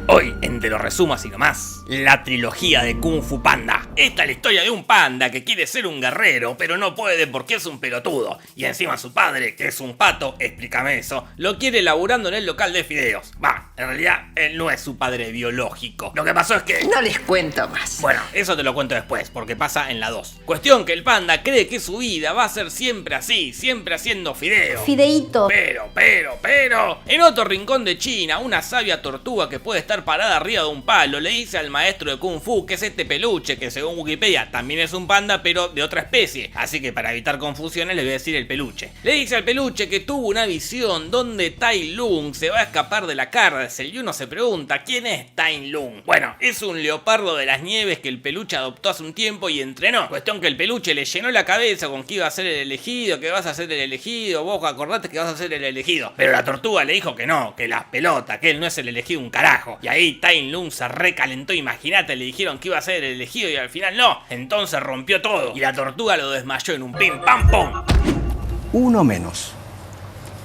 Hoy, en Te lo resumo así nomás, la trilogía de Kung Fu Panda. Esta es la historia de un panda que quiere ser un guerrero, pero no puede porque es un pelotudo. Y encima su padre, que es un pato, explícame eso, lo quiere laburando en el local de fideos. Va, en realidad, él no es su padre biológico. Lo que pasó es que... No les cuento más. Bueno, eso te lo cuento después, porque pasa en la 2. Cuestión que el panda cree que su vida va a ser siempre así, siempre haciendo fideos. Fideíto. Pero, en otro rincón de China, una sabia tortuga que puede estar parada arriba de un palo le dice al maestro de Kung Fu que es este peluche, que según Wikipedia también es un panda, pero de otra especie. Así que para evitar confusiones le voy a decir el peluche. Le dice al peluche que tuvo una visión donde Tai Lung se va a escapar de la cárcel y uno se pregunta, ¿quién es Tai Lung? Bueno, es un leopardo de las nieves que el peluche adoptó hace un tiempo y entrenó. Cuestión que el peluche le llenó la cabeza con que iba a ser el elegido, que vas a ser el elegido, vos acordate que vas a ser el elegido. Pero la tortuga le dijo que no, que las pelotas, que él no es el elegido un carajo. Y ahí Tai Lung se recalentó, imagínate, le dijeron que iba a ser el elegido y al final no. Entonces rompió todo y la tortuga lo desmayó en un pim pam pum. Uno menos.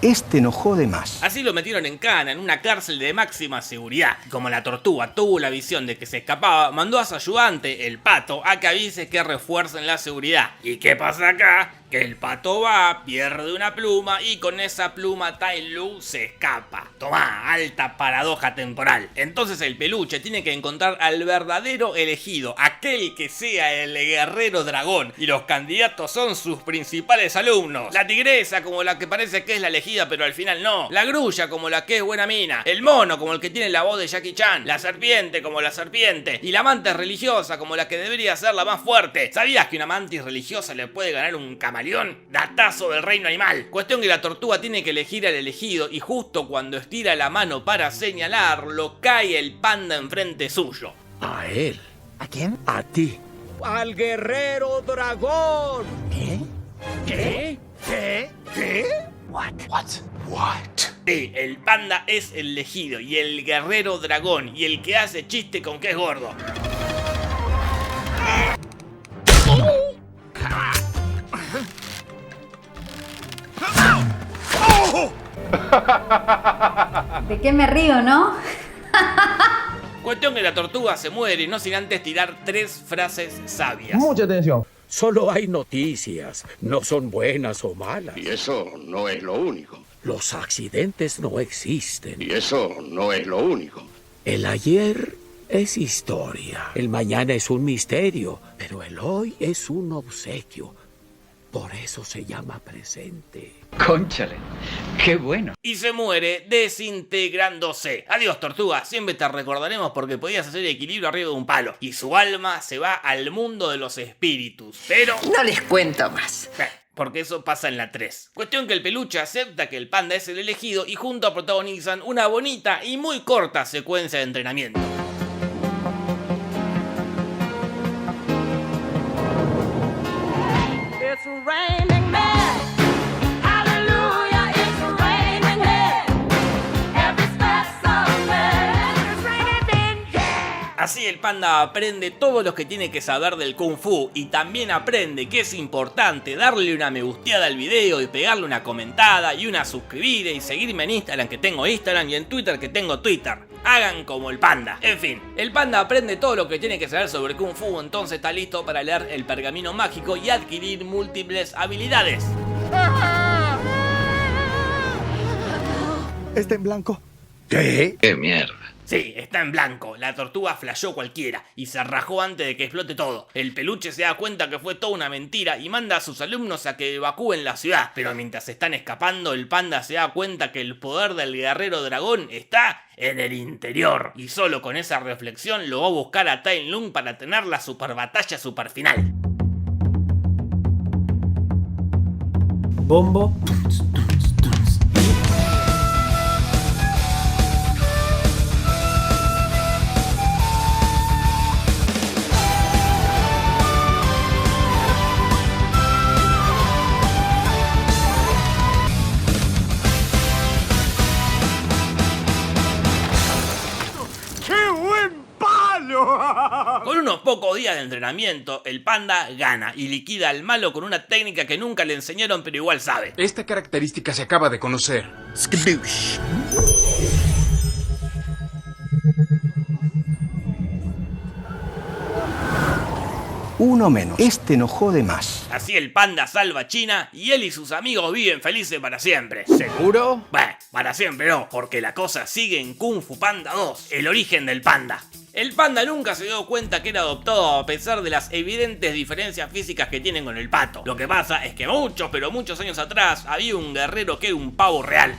Este no jode más. Así lo metieron en cana, en una cárcel de máxima seguridad. Como la tortuga tuvo la visión de que se escapaba, mandó a su ayudante, el pato, a que avise que refuercen la seguridad. ¿Y qué pasa acá? Que el pato va, pierde una pluma y con esa pluma Tai Lung se escapa. Tomá, alta paradoja temporal. Entonces el peluche tiene que encontrar al verdadero elegido, aquel que sea el guerrero dragón. Y los candidatos son sus principales alumnos. La tigresa como la que parece que es la elegida pero al final no. La grulla como la que es buena mina. El mono como el que tiene la voz de Jackie Chan. La serpiente como la serpiente. Y la mantis religiosa como la que debería ser la más fuerte. ¿Sabías que una mantis religiosa le puede ganar un camaleón? Datazo del reino animal. Cuestión que la tortuga tiene que elegir al elegido y justo cuando estira la mano para señalarlo, cae el panda enfrente suyo. A él. ¿A quién? A ti. ¡Al guerrero dragón! ¿Qué? What? Sí, el panda es el elegido y el guerrero dragón y el que hace chiste con que es gordo. ¿De qué me río, no? Cuestión que la tortuga se muere, no sin antes tirar 3 frases sabias. Mucha atención. Solo hay noticias, no son buenas o malas. Y eso no es lo único. Los accidentes no existen. Y eso no es lo único. El ayer es historia, el mañana es un misterio, pero el hoy es un obsequio. Por eso se llama presente. Cónchale, qué bueno. Y se muere desintegrándose. Adiós, tortuga, siempre te recordaremos porque podías hacer equilibrio arriba de un palo. Y su alma se va al mundo de los espíritus. Pero... No les cuento más. porque eso pasa en la 3. Cuestión que el peluche acepta que el panda es el elegido y juntos protagonizan una bonita y muy corta secuencia de entrenamiento. It's raining men. Hallelujah, it's raining men. Every special man. It's raining men, yeah. Así el panda aprende todo lo que tiene que saber del Kung Fu y también aprende que es importante darle una me gusteada al video y pegarle una comentada y una suscribida y seguirme en Instagram que tengo Instagram y en Twitter que tengo Twitter. Hagan como el panda. En fin, el panda aprende todo lo que tiene que saber sobre Kung Fu, entonces está listo para leer el pergamino mágico y adquirir múltiples habilidades. ¿Está en blanco? ¿Qué? ¡Qué mierda! Sí, está en blanco, la tortuga flashó cualquiera y se rajó antes de que explote todo. El peluche se da cuenta que fue toda una mentira y manda a sus alumnos a que evacúen la ciudad. Pero mientras están escapando, el panda se da cuenta que el poder del guerrero dragón está en el interior. Y solo con esa reflexión lo va a buscar a Tai Lung para tener la super batalla super final. Bombo. Con unos pocos días de entrenamiento, el panda gana y liquida al malo con una técnica que nunca le enseñaron pero igual sabe. Esta característica se acaba de conocer. Skadoosh. Uno menos. Este no jode más. Así el panda salva a China y él y sus amigos viven felices para siempre. ¿Seguro? Bueno, para siempre no, porque la cosa sigue en Kung Fu Panda 2, el origen del panda. El panda nunca se dio cuenta que era adoptado a pesar de las evidentes diferencias físicas que tienen con el pato. Lo que pasa es que muchos, pero muchos años atrás había un guerrero que era un pavo real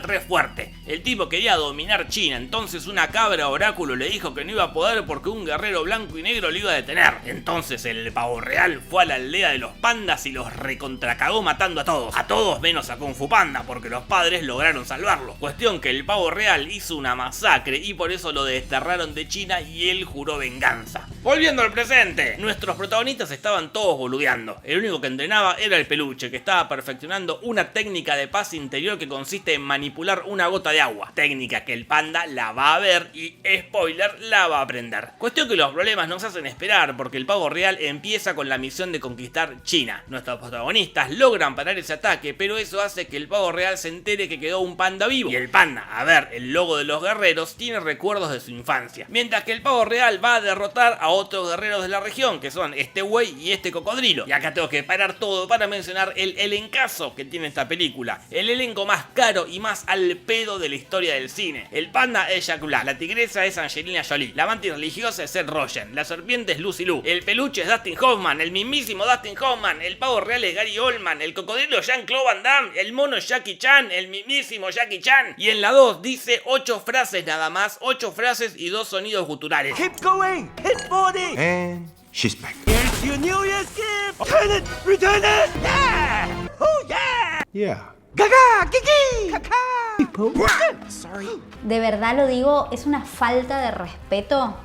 re fuerte. El tipo quería dominar China, entonces una cabra oráculo le dijo que no iba a poder porque un guerrero blanco y negro lo iba a detener. Entonces el pavo real fue a la aldea de los pandas y los recontracagó matando a todos menos a Kung Fu Panda, porque los padres lograron salvarlo. Cuestión que el pavo real hizo una masacre y por eso lo desterraron de China y él juró venganza. Volviendo al presente, nuestros protagonistas estaban todos boludeando. El único que entrenaba era el peluche, que estaba perfeccionando una técnica de paz interior que consiste en manipular una gota de agua. Técnica que el panda la va a ver y, spoiler, la va a aprender. Cuestión que los problemas no se hacen esperar porque el pavo real empieza con la misión de conquistar China. Nuestros protagonistas logran parar ese ataque, pero eso hace que el pavo real se entere que quedó un panda vivo. Y el panda, a ver el logo de los guerreros, tiene recuerdos de su infancia. Mientras que el pavo real va a derrotar a otros guerreros de la región, que son este güey y este cocodrilo. Y acá tengo que parar todo para mencionar el elencazo que tiene esta película. El elenco más caro y más al pedo de la historia del cine. El panda es Jack Black, la tigresa es Angelina Jolie, la mantis religiosa es Seth Rogen, la serpiente es Lucy Liu, el peluche es Dustin Hoffman, el mismísimo Dustin Hoffman, el pavo real es Gary Oldman, el cocodrilo Jean-Claude Van Damme, el mono es Jackie Chan, el mismísimo Jackie Chan. Y en la 2 dice 8 frases nada más, 8 frases y 2 sonidos guturales. Keep going! Hit 40! And she's back. Here's your New Year's gift! Return it! Return it! Yeah! Oh, yeah! Yeah. ¡Gaga! ¡Kiki! ¡Caca! Sorry. De verdad lo digo, es una falta de respeto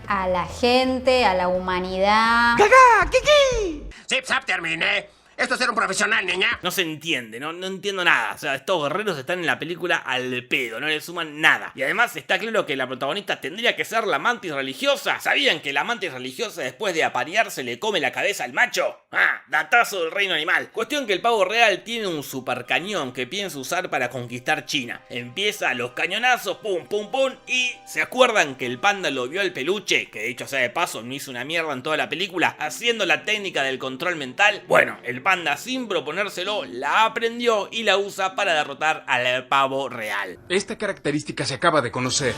a la gente, a la humanidad. ¡Gaga! ¡Kiki! Zip zap, terminé. Esto es ser un profesional, niña. No se entiende, no entiendo nada. O sea, estos guerreros están en la película al pedo, no le suman nada. Y además está claro que la protagonista tendría que ser la mantis religiosa. ¿Sabían que la mantis religiosa después de aparearse le come la cabeza al macho? Ah, datazo del reino animal. Cuestión que el pavo real tiene un super cañón que piensa usar para conquistar China. Empieza los cañonazos, pum, pum, pum. Y ¿se acuerdan que el panda lo vio al peluche? Que de hecho, sea de paso, no hizo una mierda en toda la película, haciendo la técnica del control mental. Bueno, el panda, sin proponérselo, la aprendió y la usa para derrotar al pavo real. Esta característica se acaba de conocer.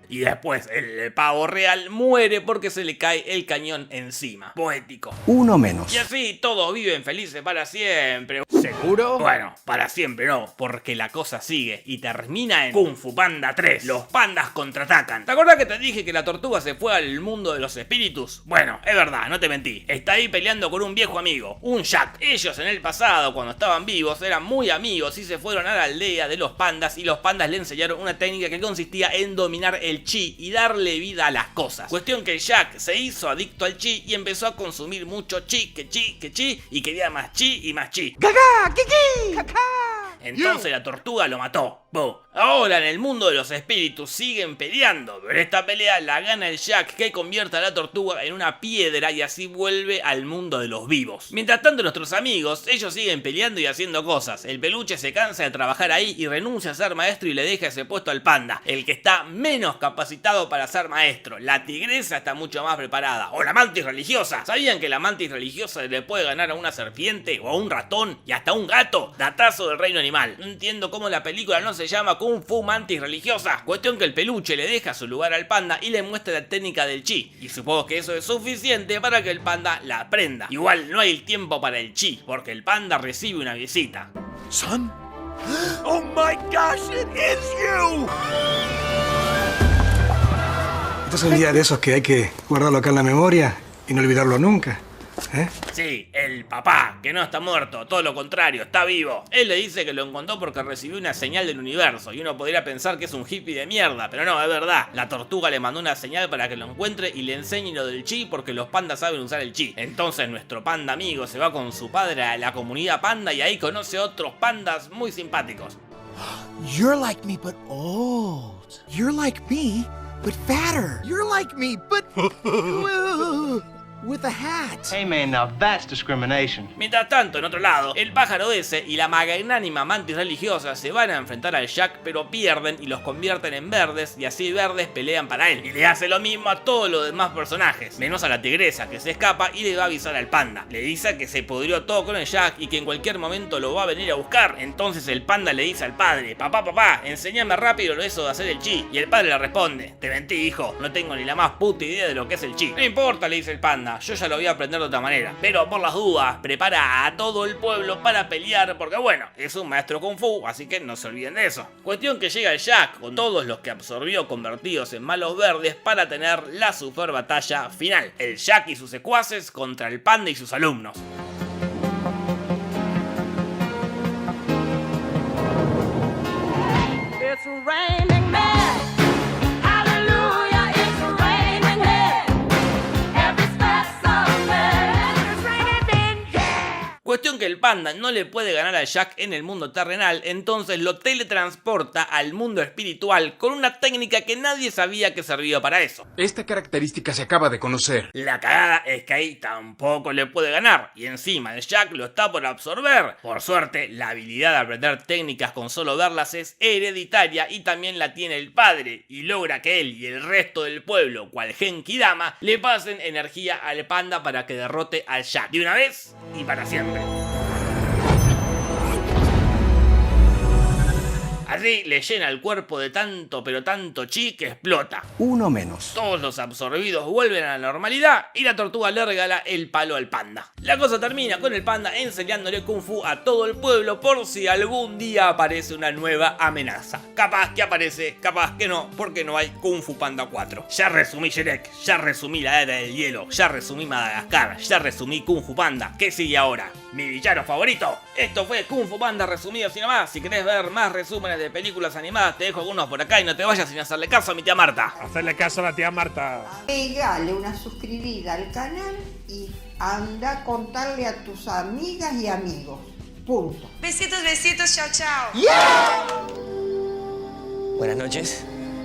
Y después el pavo real muere porque se le cae el cañón encima. Poético. Uno menos. Y así todos viven felices para siempre. ¿Seguro? Bueno, para siempre no, porque la cosa sigue y termina en Kung Fu Panda 3. Los pandas contraatacan. ¿Te acordás que te dije que la tortuga se fue al mundo de los espíritus? Bueno, es verdad, no te mentí. Está ahí peleando con un viejo amigo, un Jack. Ellos en el pasado, cuando estaban vivos, eran muy amigos y se fueron a la aldea de los pandas y los pandas le enseñaron una técnica que consistía en dominar el chi y darle vida a las cosas. Cuestión que Jack se hizo adicto al chi y empezó a consumir mucho chi, que chi, y quería más chi y más chi. ¡Gaga! ¡Kiki! ¡Caca! Entonces la tortuga lo mató. ¡Bum! Ahora en el mundo de los espíritus siguen peleando, pero esta pelea la gana el Jack, que convierte a la tortuga en una piedra y así vuelve al mundo de los vivos. Mientras tanto nuestros amigos, ellos siguen peleando y haciendo cosas. El peluche se cansa de trabajar ahí y renuncia a ser maestro y le deja ese puesto al panda, el que está menos capacitado para ser maestro. La tigresa está mucho más preparada. O la mantis religiosa. ¿Sabían que la mantis religiosa le puede ganar a una serpiente o a un ratón y hasta a un gato? Datazo del reino animal. No entiendo cómo la película no se llama Kung Fu Mantis Religiosa. Cuestión que el peluche le deja su lugar al panda y le muestra la técnica del chi. Y supongo que eso es suficiente para que el panda la aprenda. Igual no hay tiempo para el chi, porque el panda recibe una visita. Son? Oh my gosh, it is you! Este es un día de esos que hay que guardarlo acá en la memoria y no olvidarlo nunca. ¿Eh? Sí, el papá, que no está muerto, todo lo contrario, está vivo. Él le dice que lo encontró porque recibió una señal del universo y uno podría pensar que es un hippie de mierda, pero no, es verdad. La tortuga le mandó una señal para que lo encuentre y le enseñe lo del chi porque los pandas saben usar el chi. Entonces nuestro panda amigo se va con su padre a la comunidad panda y ahí conoce otros pandas muy simpáticos. You're like me, but old. You're like me, but fatter. You're like me, but... with a hat. Hey man, now that's discrimination. Mientras tanto, en otro lado, el pájaro ese y la magnánima mantis religiosa se van a enfrentar al Jack, pero pierden y los convierten en verdes, y así verdes pelean para él. Y le hace lo mismo a todos los demás personajes, menos a la tigresa, que se escapa y le va a avisar al panda. Le dice que se pudrió todo con el Jack y que en cualquier momento lo va a venir a buscar. Entonces el panda le dice al padre: papá, enséñame rápido eso de hacer el chi. Y el padre le responde: te mentí, hijo, no tengo ni la más puta idea de lo que es el chi. No importa, le dice el panda, yo ya lo voy a aprender de otra manera. Pero por las dudas, prepara a todo el pueblo para pelear, porque bueno, es un maestro kung fu, así que no se olviden de eso. Cuestión que llega el Jack con todos los que absorbió convertidos en malos verdes para tener la super batalla final. El Jack y sus secuaces contra el panda y sus alumnos. It's raining men. Hallelujah, it's raining men. Every specimen. It's raining men, yeah. Cuestión que el panda no le puede ganar al Jack en el mundo terrenal, entonces lo teletransporta al mundo espiritual con una técnica que nadie sabía que servía para eso. Esta característica se acaba de conocer. La cagada es que ahí tampoco le puede ganar, y encima el Jack lo está por absorber. Por suerte, la habilidad de aprender técnicas con solo verlas es hereditaria y también la tiene el padre, y logra que él y el resto del pueblo, cual Genki Dama, le pasen energía al panda para que derrote al Jack de una vez y para siempre. Así le llena el cuerpo de tanto pero tanto chi que explota. Uno menos. Todos los absorbidos vuelven a la normalidad y la tortuga le regala el palo al panda. La cosa termina con el panda enseñándole kung fu a todo el pueblo por si algún día aparece una nueva amenaza. Capaz que aparece, capaz que no, porque no hay Kung Fu Panda 4. Ya resumí Shrek, ya resumí la Era del Hielo, ya resumí Madagascar, ya resumí Kung Fu Panda. ¿Qué sigue ahora? Mi villano favorito. Esto fue Kung Fu Panda resumido sin más. Si querés ver más resúmenes de películas animadas, te dejo algunos por acá y no te vayas sin hacerle caso a mi tía Marta. Hacerle caso a la tía Marta. Pegale una suscribida al canal y anda a contarle a tus amigas y amigos. Punto. Besitos, besitos, chao, chao. ¡Yeah! Buenas noches.